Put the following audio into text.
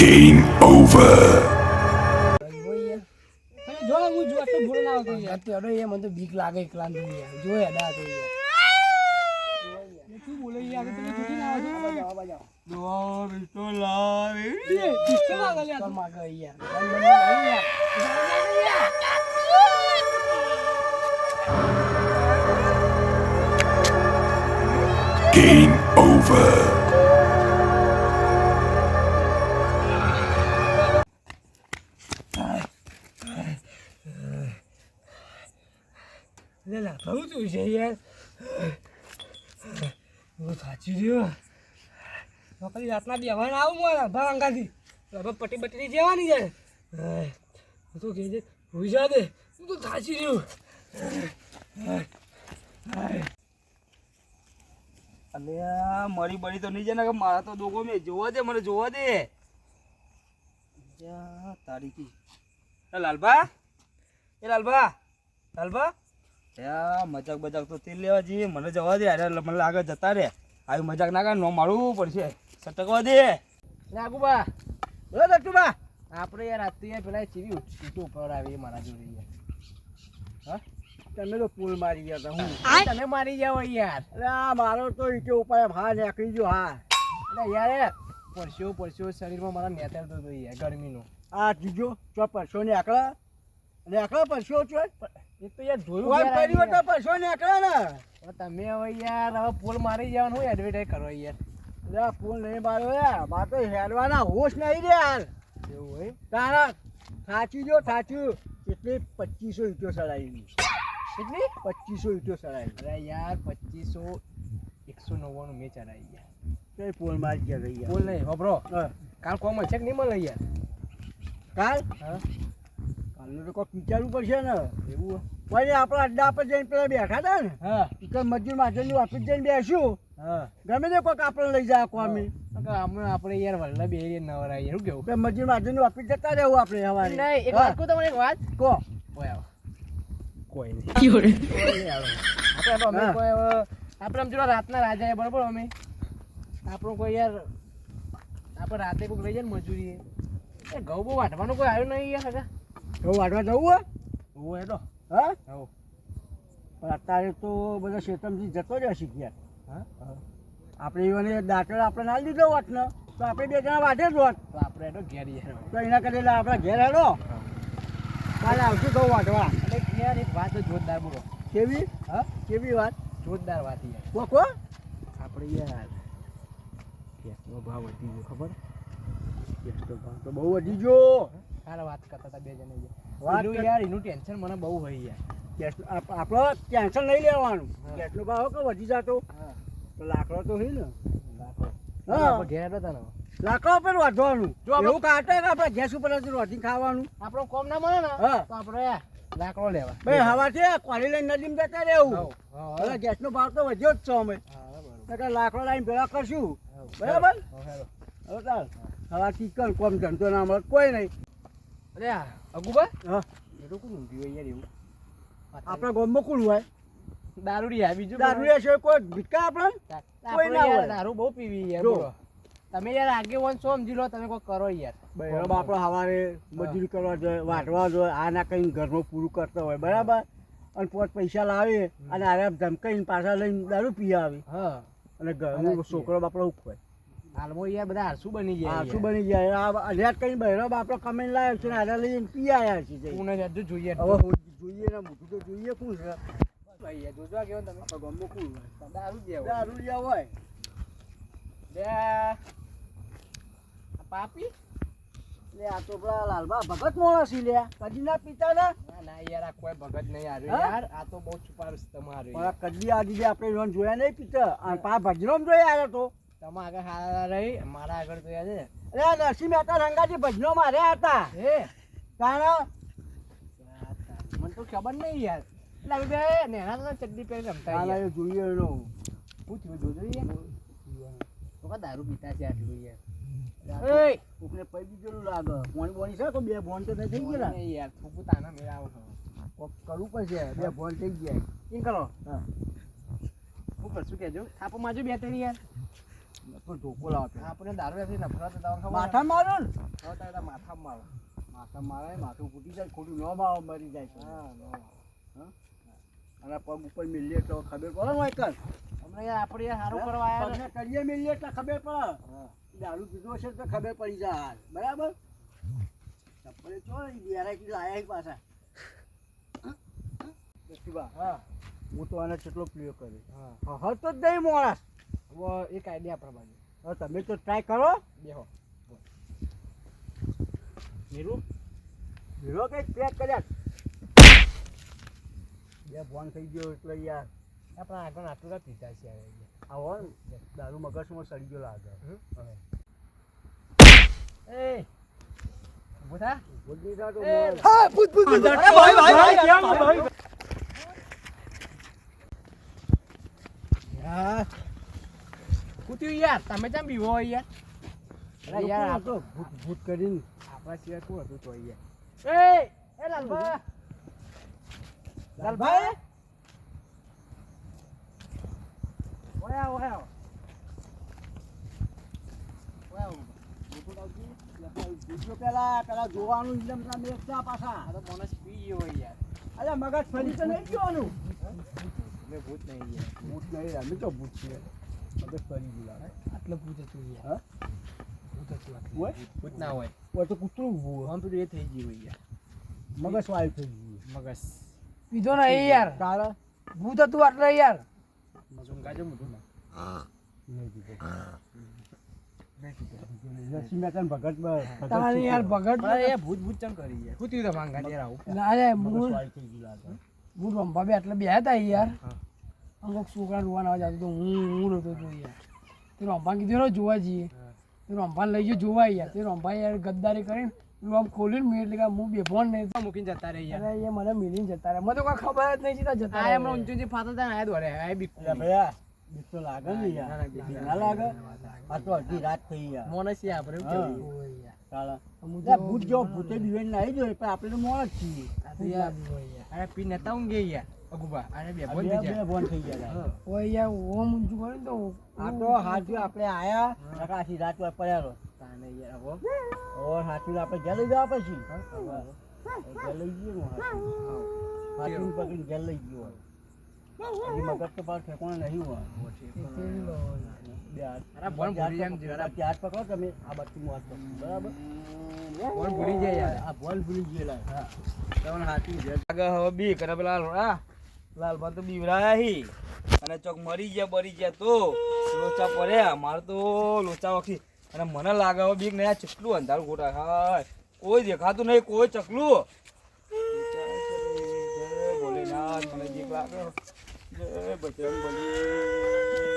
Game over. જો હું જો તો ભૂલ ના આવતો યાર તેડો એ મને તો બીક લાગે એકલા ને યાર જો એડા તો યાર શું બોલે યાર તમે જોડી ના આવો જાવ દોવા બિસ્તો લાવે બિસ્તો લાગે યાર તો માગે યાર Game over. લેલા બહુ તું છે યાર બહુ થાચી રહ્યો નોકરી રાતના બેવાના આવું મારા ભાંગાથી હવે પટી બટી જવાની યાર હું તો કે હોઈ જા દે હું તો થાચી રહ્યો અને મરી બળી તો નહીં જાય ને કે મારા તો દોગો મેં જોવા દે મને જોવા દે તારીખી લાલભા લાલભા મજાક બજાક તો તેલ લેવા જઈએ મને જવા દે અરે મને લાગે જતા રે આવી મજાક ના કરે નો મારવું પડશે સટકવા દે નાગુબા ઓ દટ્ટુબા આપણે યાર રાતે યાર પેલા ચીવી સીટો ઉપર આવી મારા જોડે યાર હા તમે તો પુલ મારી ગયા તા હું તમે મારી જાવ યાર અરે મારો તો ઈટો ઉપર હા નીકળી ગયો હા એટલે યાર પરસ્યો શરીરમાં મારા નેતરતો તો યાર ગરમીનો આ જીજો ચો પરસ્યો નેકળા પરસ્યો છો એ તો યાર જોયું યાર કરી વટો પરસ્યો નેકળા ને તમે હવે યાર હવે પુલ મારી જવાનું હું એડવર્ટાઈઝ કરો યાર અરે પુલ નહીં માર્યો યાર માર તો હેડવાના હોશ નહીં રે યાર એવું હોય તારા થાચ્યું કેટલી 2500 ઈટો સડાવી કેટલી 2500 ઈટો સડાવી અરે યાર 2500 199 મેં ચડાવી યાર તે પુલ મારી ગયા યાર પુલ નહીં હોબરો કાલ કોમ છે કે નહીં મળે યાર કાલ હા કાલનું તો કોઈ વિચારવું પડશે ને એવું ભાઈ આપણે અડ્ડા પર જઈને પેલા બેઠા હતા ને હા તો મજૂર માજરનું ઓફિસ જઈને બેસ્યું હા ગમે તે કોઈક આપણે લઈ જાય કોમી આપણે યાર વલ્લભ બેરી નવરા યાર શું કેવું મજૂર માજરનું ઓફિસ જતા રહેવું આપણે હવારે નહીં એક વાત કહું તમને એક વાત કહો કોઈ નહીં આપણે આમ જો રાતના રાજા બરોબર અમે આપણો કોઈ યાર આપણે રાતે કોઈક લઈ જાય ને મજૂરી એ ઘઉં બહુ વાટવાનું કોઈ આવ્યું નહીં યાર કાકા ઘઉં વાટવા જવું હોય હેડો હા પણ અત્યારે તો બધા શેતમથી જતો જ હશે યાર હા આપણે એને દાંતર આપણે ના લીધો વાત ને તો આપણે બે જણા વાટે જ હોત તો આપણે હેડો ઘેર યાર તો એના કરેલા આપણે ઘેર હેડો કાલે આવશું ઘઉં વાટવા એટલે યાર એક વાત જોરદાર બોલો કેવી હા કેવી વાત જોરદાર વાત યાર કોકો આપણે યાર ગેસનો ભાવ વધી ગયો ખબર ગેસનો ભાવ તો બહુ વધી ગયો સારા વાત કરતા હતા બે જણા વાત યાર એનું ટેન્શન મને બહુ હોય યાર ગેસ આપણો ટેન્શન નહીં લેવાનું ગેસનો ભાવ કે વધી જતો તો લાકડો તો હોય ને લાકડો ઘેર હતા ને લાકડો પર વધવાનું એવું કાટે કે આપણે ગેસ ઉપર રોટી ખાવાનું આપણો કોમ ના મળે ને તો આપણે લાકડો લેવા ભાઈ હવાથી કોલી લઈને નદીમાં જતા રહેવું હવે ગેસનો ભાવ તો વધ્યો જ છો અમે લાકડો લાવીને ભેગા કરશું બરાબર હવે ચાલ હવાથી કર કોમ ધંધો ના મળે કોઈ નહીં અરે અગુબા હા એ તો કોણ ઊંધી હોય યાર એવું આપણા ગામમાં કોણ હોય દારૂડિયા બીજું દારૂડિયા છે કોઈ ભીટકા આપણે કોઈ ના હોય દારૂ બહુ પીવી યાર બોલો તમે યાર આગેવાન છો સમજી લો તમે કોઈ કરો યાર બરાબર આપણે સવારે મજૂરી કરવા જોઈએ વાટવા જોઈએ આ ના કઈ ઘરનું પૂરું કરતો હોય બરાબર અને પોત પૈસા લાવે અને આરે ધમકાઈને પાછા લઈને દારૂ પી આવે હા અને ઘરનો છોકરો બાપડો ઉપ હોય હાલમાં યાર બધા આરસુ બની જાય આ રેટ કઈ બહેરો બાપડો કમેન્ટ લાવ્યો છે ને આરે લઈને પી આવ્યા છે હું ને જોઈએ હવે જોઈએ ને મોટું તો જોઈએ શું છે ભાઈ જોજો કેવો તમે ગમો કુલ દારૂ જ હોય બે પાપી લે આ તો પેલા લાલબા ભગત મોણસ લે કદી ના પીતા ના ના યાર આ કોઈ ભગત નહીં આવ્યો યાર આ તો બહુ છુપારસ તમારે કદી આજે આપણે લોન જોયા નહીં પીતા અને પા ભજનો જોયા આવ્યો તો તમે આગળ હારા રહી મારા આગળ તો યાદ છે અરે નરસિંહ મહેતા રંગાજી ભજનો માર્યા હતા હે કારણ મને તો ખબર નહીં યાર એટલે બે નેના તો ચડ્ડી પહેરી રમતા યાર જોઈએ એનો શું થયું જોજો યાર તો કા દારૂ પીતા છે આટલું યાર એ કોકને પૈ દીધેલું લાગે બોણી છે તો બે બોન તો થઈ ગયા યાર થોપું તાના મેળા આવો કોક કરવું પડશે બે બોન થઈ ગયા કેમ કરો હા હું કરશું કેજો થાપો માજો બે ત્રણ યાર પણ ઢોકો લાવો પેલા. આપણે દારૂથી નફરત હતા ખબર માથા મારો ને હવે તારે માથા મારો માથા મારે માથું ફૂટી જાય ખોટું ન માવો મરી જાય છે. હા નો હા? અને પગ ઉપર મિલીએ તો ખબર પડે ને વાયકર અમને યાર આપણે યાર સારું કરવા આવ્યા પગને કરીએ મિલીએ એટલે ખબર પડે હા દારૂ પીધો હશે તો ખબર પડી જાય હાલ. બરાબર ચપ્પલે ચો બેરાકી લાયા છે પાછા. દસ્તુભા, હા હું તો આને કેટલો પ્રિય કર્યો હા હતો જ નહીં મોણસ. હવે એક આઈડિયા પ્રમાણે હવે તમે તો ટ્રાય કરો. બેહો હીરું હીરો કંઈક પેક કર્યા બે ફોન થઈ ગયો એટલે યાર આપણા આગળ આટલું પીતા છે હવે આવો ને દારૂ મગજમાં સડી ગયો લાગે. એ ઊભો થા ભૂત નહીં થતો એ, મોણસ. હા ભૂત ભૂત ભૂત અરે ભાઈ, ભાઈ, કેમ ભાઈ? યાર કૂટ્યું યાર તમે કેમ બીવો હોય યાર અરે યાર લોકો હતો ભૂત ભૂત કરીને આપણા સિવાય કોણ હતું તો યાર એ લાલભા લાલભાઈ ઓયા ઓયા પેલા જોવાનું એકદમ પેલા મેચતા પાછા. આ તો માણસ પી ગયો હોય યાર અલ્યા મગજ ફરી તો નહીં જોવાનું. અમે ભૂત નહીં યાર ભૂત નહીં અમે તો ભૂત છીએ. મગજ ફરી ગયું. આટલો ભૂત હતું યાર હા? ભૂત હતું આટલું. હોય? ભૂત ના હોય ઓય તો કૂતરું ઊભું હોય. આમ પેલું એ થઈ ગયું હોય યાર મગજ વાયુ થઈ ગયું. મગજ પીધો નહીં યાર તારા ભૂત હતું આટલે યાર સુંગાજો મોઢું ના નહીં દીધો. લક્ષ્મી મેકાન ભગત તાણી યાર ભગત અરે એ ભૂત ભૂત ચમ કરી યાર શું થયું તમારા ગાડી યાર આવું ના યાર મગજ હું વાયુ થઈ ગયું લાગે. રંભા બે આટલે બે હતા યાર હા. અમુક છોકરા રોવાના અવાજ આવતો તો હું રોતો હતો યાર તે રંભા કીધું રો જોવા જઈએ તે રંભા લઈ ગયો જોવા યાર તે રંભા યાર ગદ્દારી કરીને પેલું આમ ખોલીને મેં એટલે કે હું બેફોન નહીં મૂકીને જતા રહે યાર અરે એ મને મિલીને જતા રહ્યા મને તો કોઈ ખબર જ નહીં જીતા જતા આ રહ્યા. એમનો ઊંચું ઊંચું ફાતા હતા ને આ દોડે આ બીક અલ્યા ભૈયા બીક તો લાગે ને ના, ના, યાર. બીક બીક લાગે. ના લાગે? આ તો અડધી રાત થઈ યાર. મોણસ છે આપણે એવું હા. કેવું? ઓય યાર. તારા. અમુક અલ્યા ભૂત જો ભૂતે દિવેન ના આવી જોઈએ પણ આપણે તો મોણ જ છીએ. આ તો યાર અરે પી નતા ઊંઘે યાર અગુબા અને બે બોલ બે થઈ બે ભોન થઈ ગયા હા. ઓય યાર ઓમ ઊંચું કરે ને તો આ તો હાથથી આપણે આયા નકા આખી રાત વાર પડ્યા રહો. તાને યાર હવે ઓર હાથીને આપણે ઘેર લઈ જવા પછી ઘેર લઈ જઈએ ને હાથીને પકડીને ઘેર લઈ ગયો હોય. હજી મગજ તો પાછું ઠેકાણા નહીં હોય. બે હાથ. અરે બોલ ભૂલી જાય એમ બે જરા. હાથ પકડો તમે આ બાજુનું હાથ પકડો. બરાબર બોલ ભૂલી જાય યાર આ બોલ ભૂલી ગયેલા. હા તમને હાથી ઘેર આગળ હવે બીક અને પેલા લાલભાઈ તો બીવરાયા હી અને ચોક મરી ગયા બરી ગયા તો લોચા પડ્યા મારે તો લોચા વખી અને મને લાગે હવે બીક નહીં આ ચકલું અંધારું ખોટા હાય કોઈ દેખાતું નહીં કોઈ ચકલું જય ભોલેનાથ મને બીક લાગે જય બજરંગ બલી